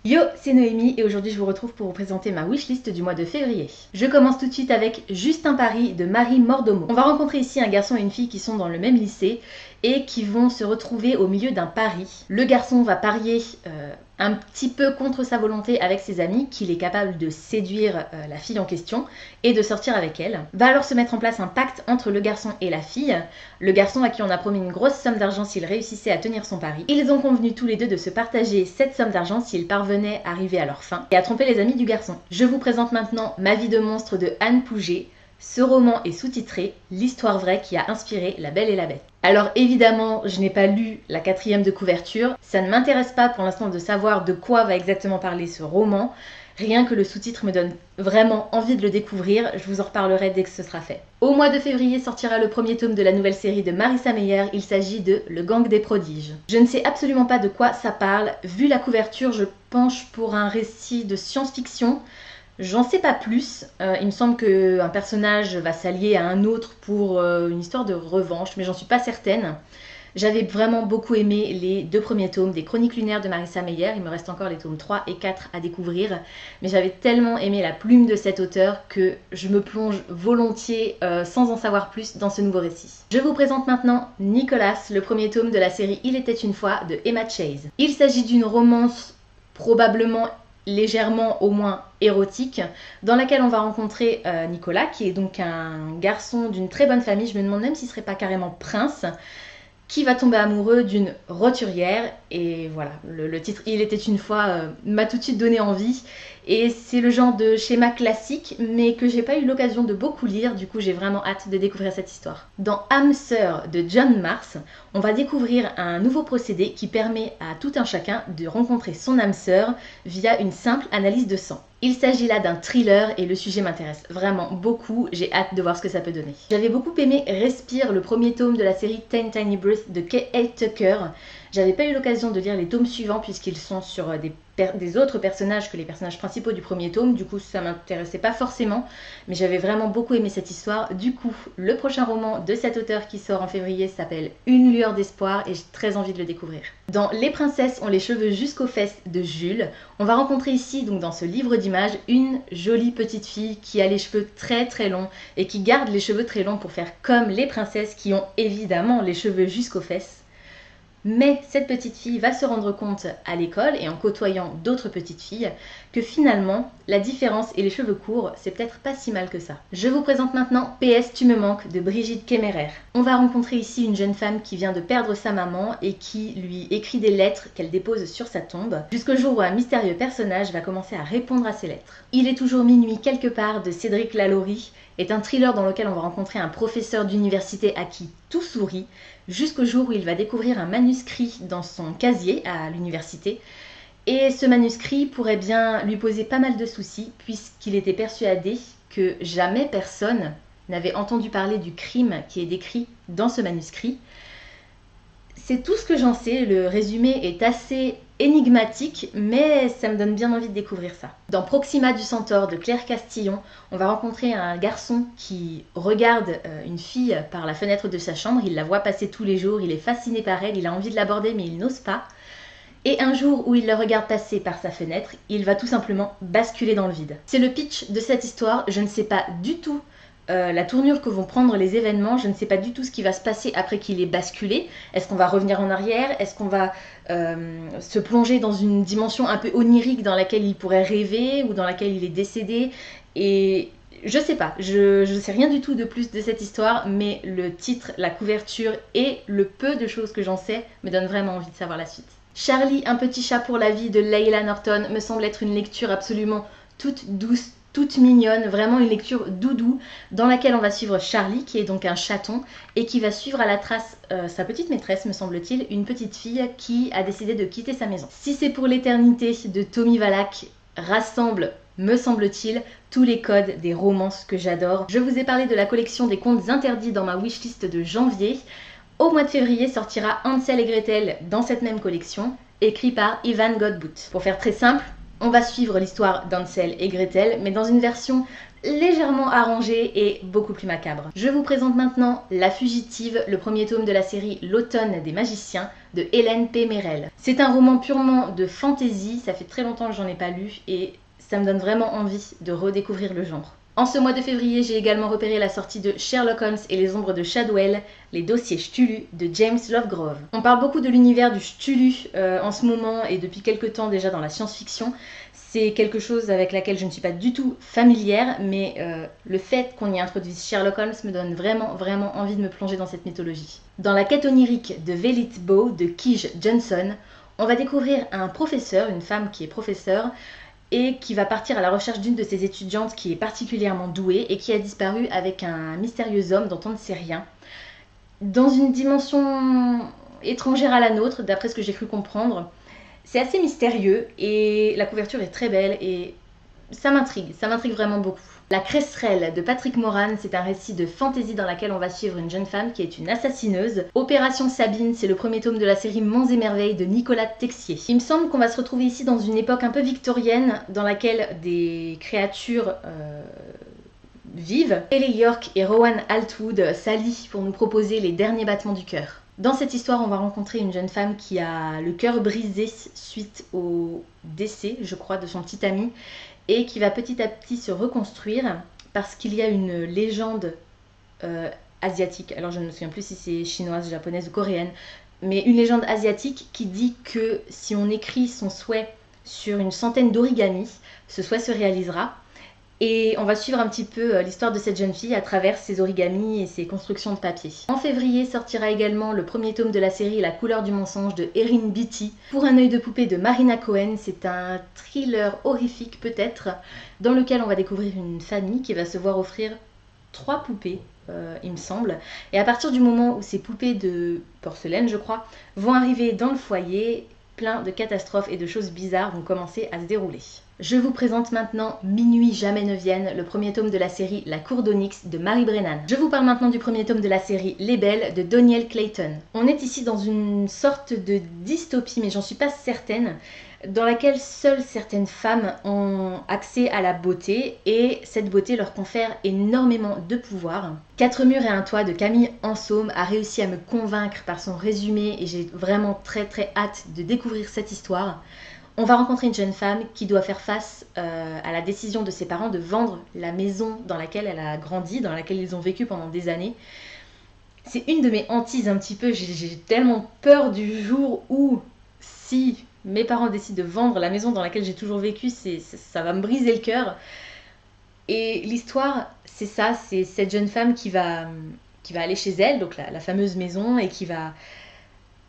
Yo, c'est Noémie et aujourd'hui je vous retrouve pour vous présenter ma wishlist du mois de février. Je commence tout de suite avec Juste un pari de Marie Mordomo. On va rencontrer ici un garçon et une fille qui sont dans le même lycée et qui vont se retrouver au milieu d'un pari. Le garçon va parier un petit peu contre sa volonté avec ses amis, qu'il est capable de séduire la fille en question et de sortir avec elle. Va alors se mettre en place un pacte entre le garçon et la fille. Le garçon à qui on a promis une grosse somme d'argent s'il réussissait à tenir son pari. Ils ont convenu tous les deux de se partager cette somme d'argent s'ils parvenaient à arriver à leur fin et à tromper les amis du garçon. Je vous présente maintenant Ma vie de monstre de Anne Pouget. Ce roman est sous-titré « L'histoire vraie qui a inspiré La Belle et la Bête ». Alors évidemment, je n'ai pas lu la 4e de couverture. Ça ne m'intéresse pas pour l'instant de savoir de quoi va exactement parler ce roman. Rien que le sous-titre me donne vraiment envie de le découvrir. Je vous en reparlerai dès que ce sera fait. Au mois de février sortira le premier tome de la nouvelle série de Marissa Meyer. Il s'agit de Le Gang des prodiges. Je ne sais absolument pas de quoi ça parle. Vu la couverture, je penche pour un récit de science-fiction. J'en sais pas plus, il me semble qu'un personnage va s'allier à un autre pour une histoire de revanche, mais j'en suis pas certaine. J'avais vraiment beaucoup aimé les 2 premiers tomes des Chroniques lunaires de Marissa Meyer, il me reste encore les tomes 3 et 4 à découvrir, mais j'avais tellement aimé la plume de cet auteur que je me plonge volontiers sans en savoir plus dans ce nouveau récit. Je vous présente maintenant Nicolas, le premier tome de la série Il était une fois de Emma Chase. Il s'agit d'une romance probablement légèrement au moins érotique, dans laquelle on va rencontrer Nicolas, qui est donc un garçon d'une très bonne famille, je me demande même s'il serait pas carrément prince, qui va tomber amoureux d'une roturière, et voilà, le titre Il était une fois m'a tout de suite donné envie, et c'est le genre de schéma classique, mais que j'ai pas eu l'occasion de beaucoup lire, du coup j'ai vraiment hâte de découvrir cette histoire. Dans âme sœur de John Mars, on va découvrir un nouveau procédé qui permet à tout un chacun de rencontrer son âme sœur via une simple analyse de sang. Il s'agit là d'un thriller et le sujet m'intéresse vraiment beaucoup, j'ai hâte de voir ce que ça peut donner. J'avais beaucoup aimé Respire, le premier tome de la série Ten Tiny Breaths de Kate Tucker. J'avais pas eu l'occasion de lire les tomes suivants puisqu'ils sont sur des autres personnages que les personnages principaux du premier tome, du coup ça m'intéressait pas forcément, mais j'avais vraiment beaucoup aimé cette histoire. Du coup, le prochain roman de cet auteur qui sort en février s'appelle Une lueur d'espoir et j'ai très envie de le découvrir. Dans Les princesses ont les cheveux jusqu'aux fesses de Jules, on va rencontrer ici, donc dans ce livre d'images, une jolie petite fille qui a les cheveux très très longs et qui garde les cheveux très longs pour faire comme les princesses qui ont évidemment les cheveux jusqu'aux fesses. Mais cette petite fille va se rendre compte à l'école et en côtoyant d'autres petites filles que finalement la différence et les cheveux courts c'est peut-être pas si mal que ça. Je vous présente maintenant PS Tu me manques de Brigitte Kemmerer. On va rencontrer ici une jeune femme qui vient de perdre sa maman et qui lui écrit des lettres qu'elle dépose sur sa tombe jusqu'au jour où un mystérieux personnage va commencer à répondre à ces lettres. Il est toujours minuit quelque part de Cédric Lalaurie est un thriller dans lequel on va rencontrer un professeur d'université à qui tout sourit jusqu'au jour où il va découvrir un manuscrit dans son casier à l'université. Et ce manuscrit pourrait bien lui poser pas mal de soucis puisqu'il était persuadé que jamais personne n'avait entendu parler du crime qui est décrit dans ce manuscrit. C'est tout ce que j'en sais, le résumé est assez énigmatique, mais ça me donne bien envie de découvrir ça. Dans Proxima du Centaure de Claire Castillon, on va rencontrer un garçon qui regarde une fille par la fenêtre de sa chambre, il la voit passer tous les jours, il est fasciné par elle, il a envie de l'aborder mais il n'ose pas. Et un jour où il le regarde passer par sa fenêtre, il va tout simplement basculer dans le vide. C'est le pitch de cette histoire, je ne sais pas du tout la tournure que vont prendre les événements, je ne sais pas du tout ce qui va se passer après qu'il ait basculé. Est-ce qu'on va revenir en arrière? Est-ce qu'on va se plonger dans une dimension un peu onirique dans laquelle il pourrait rêver ou dans laquelle il est décédé? Et je sais pas, je sais rien du tout de plus de cette histoire, mais le titre, la couverture et le peu de choses que j'en sais me donnent vraiment envie de savoir la suite. Charlie, un petit chat pour la vie de Leila Norton me semble être une lecture absolument toute douce, toute mignonne, vraiment une lecture doudou dans laquelle on va suivre Charlie qui est donc un chaton et qui va suivre à la trace sa petite maîtresse me semble-t-il, une petite fille qui a décidé de quitter sa maison. Si c'est pour l'éternité de Tommy Valak rassemble, me semble-t-il, tous les codes des romances que j'adore. Je vous ai parlé de la collection des contes interdits dans ma wishlist de janvier. Au mois de février sortira Hansel et Gretel dans cette même collection, écrit par Ivan Godbout. Pour faire très simple, On va suivre l'histoire d'Hansel et Gretel, mais dans une version légèrement arrangée et beaucoup plus macabre. Je vous présente maintenant La Fugitive, le premier tome de la série L'Automne des Magiciens de Hélène P. Merel. C'est un roman purement de fantasy, ça fait très longtemps que j'en ai pas lu et ça me donne vraiment envie de redécouvrir le genre. En ce mois de février, j'ai également repéré la sortie de Sherlock Holmes et les ombres de Shadwell, les dossiers Cthulhu de James Lovegrove. On parle beaucoup de l'univers du Cthulhu en ce moment et depuis quelques temps déjà dans la science-fiction. C'est quelque chose avec laquelle je ne suis pas du tout familière, mais le fait qu'on y introduise Sherlock Holmes me donne vraiment envie de me plonger dans cette mythologie. Dans la quête onirique de Velit Bow de Kij Johnson, on va découvrir un professeur, une femme qui est professeure, et qui va partir à la recherche d'une de ses étudiantes qui est particulièrement douée et qui a disparu avec un mystérieux homme dont on ne sait rien. Dans une dimension étrangère à la nôtre, d'après ce que j'ai cru comprendre, c'est assez mystérieux et la couverture est très belle et ça m'intrigue vraiment beaucoup. La Cresserelle de Patrick Moran, c'est un récit de fantasy dans laquelle on va suivre une jeune femme qui est une assassineuse. Opération Sabine, c'est le premier tome de la série Monts et Merveilles de Nicolas Texier. Il me semble qu'on va se retrouver ici dans une époque un peu victorienne dans laquelle des créatures vivent. Ellie York et Rowan Altwood s'allient pour nous proposer les derniers battements du cœur. Dans cette histoire, on va rencontrer une jeune femme qui a le cœur brisé suite au décès, je crois, de son petit ami et qui va petit à petit se reconstruire parce qu'il y a une légende asiatique, alors je ne me souviens plus si c'est chinoise, japonaise ou coréenne, mais une légende asiatique qui dit que si on écrit son souhait sur une centaine d'origamis, ce souhait se réalisera. Et on va suivre un petit peu l'histoire de cette jeune fille à travers ses origamis et ses constructions de papier. En février sortira également le premier tome de la série La couleur du mensonge de Erin Beatty. Pour un œil de poupée de Marina Cohen, c'est un thriller horrifique peut-être, dans lequel on va découvrir une famille qui va se voir offrir 3 poupées, il me semble. Et à partir du moment où ces poupées de porcelaine, je crois, vont arriver dans le foyer, plein de catastrophes et de choses bizarres vont commencer à se dérouler. Je vous présente maintenant Minuit jamais ne vienne, le premier tome de la série La Cour d'Onyx de Mary Brennan. Je vous parle maintenant du premier tome de la série Les Belles de Doniel Clayton. On est ici dans une sorte de dystopie, mais j'en suis pas certaine, dans laquelle seules certaines femmes ont accès à la beauté et cette beauté leur confère énormément de pouvoir. 4 murs et un toit de Camille Ansaume a réussi à me convaincre par son résumé et j'ai vraiment très hâte de découvrir cette histoire. On va rencontrer une jeune femme qui doit faire face à la décision de ses parents de vendre la maison dans laquelle elle a grandi, dans laquelle ils ont vécu pendant des années. C'est une de mes hantises un petit peu, j'ai tellement peur du jour où, si mes parents décident de vendre la maison dans laquelle j'ai toujours vécu, ça va me briser le cœur. Et l'histoire, c'est ça, c'est cette jeune femme qui va aller chez elle, donc la fameuse maison, et qui va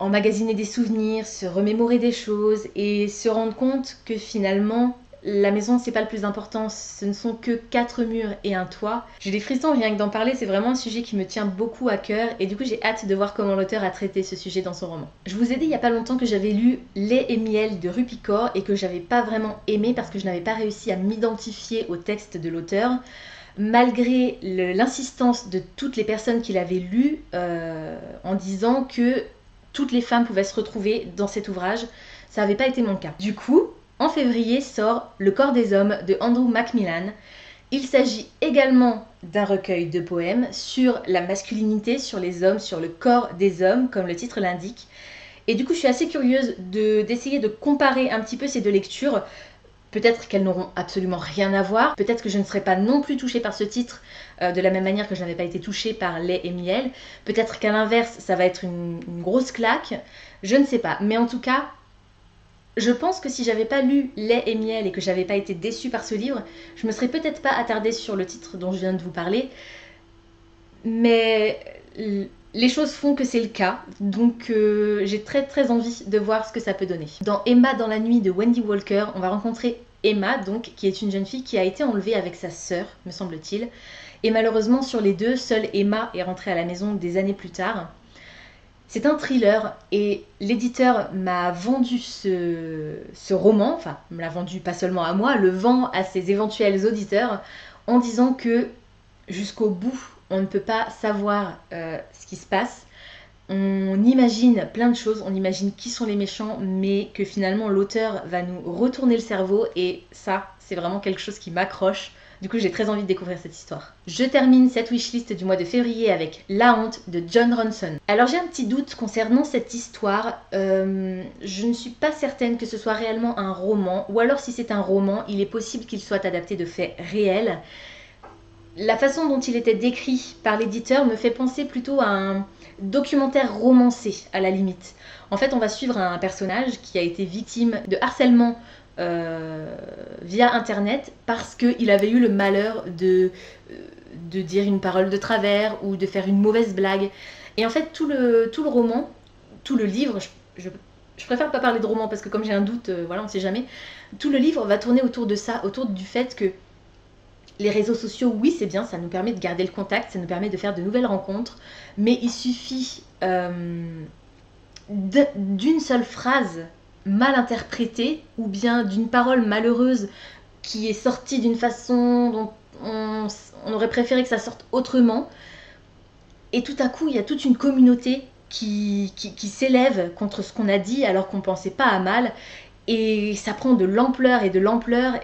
emmagasiner des souvenirs, se remémorer des choses et se rendre compte que finalement la maison c'est pas le plus important, ce ne sont que 4 murs et un toit. J'ai des frissons rien que d'en parler, c'est vraiment un sujet qui me tient beaucoup à cœur et du coup j'ai hâte de voir comment l'auteur a traité ce sujet dans son roman. Je vous ai dit il y a pas longtemps que j'avais lu Lait et miel de Rupicor et que j'avais pas vraiment aimé parce que je n'avais pas réussi à m'identifier au texte de l'auteur. Malgré l'insistance de toutes les personnes qui l'avaient lu en disant que toutes les femmes pouvaient se retrouver dans cet ouvrage, ça n'avait pas été mon cas. Du coup, en février sort Le corps des hommes de Andrew Macmillan. Il s'agit également d'un recueil de poèmes sur la masculinité, sur les hommes, sur le corps des hommes, comme le titre l'indique. Et du coup, je suis assez curieuse d'essayer de comparer un petit peu ces deux lectures. Peut-être qu'elles n'auront absolument rien à voir. Peut-être que je ne serai pas non plus touchée par ce titre de la même manière que je n'avais pas été touchée par Lait et miel. Peut-être qu'à l'inverse, ça va être une grosse claque. Je ne sais pas. Mais en tout cas, je pense que si j'avais pas lu Lait et miel et que j'avais pas été déçue par ce livre, je me serais peut-être pas attardée sur le titre dont je viens de vous parler. Mais les choses font que c'est le cas, donc j'ai très envie de voir ce que ça peut donner. Dans Emma dans la nuit de Wendy Walker, on va rencontrer Emma, donc, qui est une jeune fille qui a été enlevée avec sa sœur, me semble-t-il. Et malheureusement, sur les deux, seule Emma est rentrée à la maison des années plus tard. C'est un thriller et l'éditeur m'a vendu ce roman, enfin, me l'a vendu pas seulement à moi, le vend à ses éventuels auditeurs en disant que jusqu'au bout, on ne peut pas savoir ce qui se passe, on imagine plein de choses, on imagine qui sont les méchants, mais que finalement l'auteur va nous retourner le cerveau, et ça, c'est vraiment quelque chose qui m'accroche. Du coup, j'ai très envie de découvrir cette histoire. Je termine cette wishlist du mois de février avec La Honte de Jon Ronson. Alors j'ai un petit doute concernant cette histoire. Je ne suis pas certaine que ce soit réellement un roman, ou alors si c'est un roman, il est possible qu'il soit adapté de faits réels. La façon dont il était décrit par l'éditeur me fait penser plutôt à un documentaire romancé, à la limite. En fait, on va suivre un personnage qui a été victime de harcèlement via internet parce qu'il avait eu le malheur de dire une parole de travers ou de faire une mauvaise blague. Et en fait, tout le roman, tout le livre, je préfère pas parler de roman parce que comme j'ai un doute, voilà, on sait jamais. Tout le livre va tourner autour de ça, autour du fait que les réseaux sociaux, oui, c'est bien, ça nous permet de garder le contact, ça nous permet de faire de nouvelles rencontres, mais il suffit d'une seule phrase mal interprétée ou bien d'une parole malheureuse qui est sortie d'une façon dont on aurait préféré que ça sorte autrement, et tout à coup il y a toute une communauté qui s'élève contre ce qu'on a dit alors qu'on pensait pas à mal, et ça prend de l'ampleur,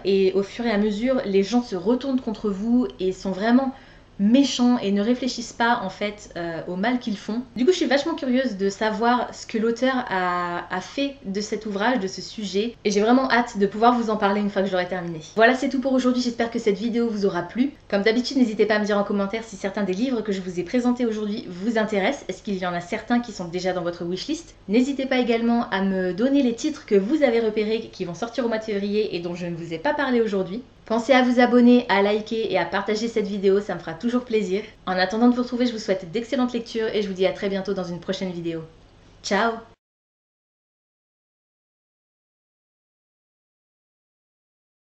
et au fur et à mesure les gens se retournent contre vous et sont vraiment méchants et ne réfléchissent pas en fait au mal qu'ils font. Du coup je suis vachement curieuse de savoir ce que l'auteur a fait de cet ouvrage, de ce sujet, et j'ai vraiment hâte de pouvoir vous en parler une fois que j'aurai terminé. Voilà, c'est tout pour aujourd'hui, j'espère que cette vidéo vous aura plu. Comme d'habitude, n'hésitez pas à me dire en commentaire si certains des livres que je vous ai présentés aujourd'hui vous intéressent. Est-ce qu'il y en a certains qui sont déjà dans votre wishlist? N'hésitez pas également à me donner les titres que vous avez repérés qui vont sortir au mois de février et dont je ne vous ai pas parlé aujourd'hui. Pensez à vous abonner, à liker et à partager cette vidéo, ça me fera toujours plaisir. En attendant de vous retrouver, je vous souhaite d'excellentes lectures et je vous dis à très bientôt dans une prochaine vidéo. Ciao!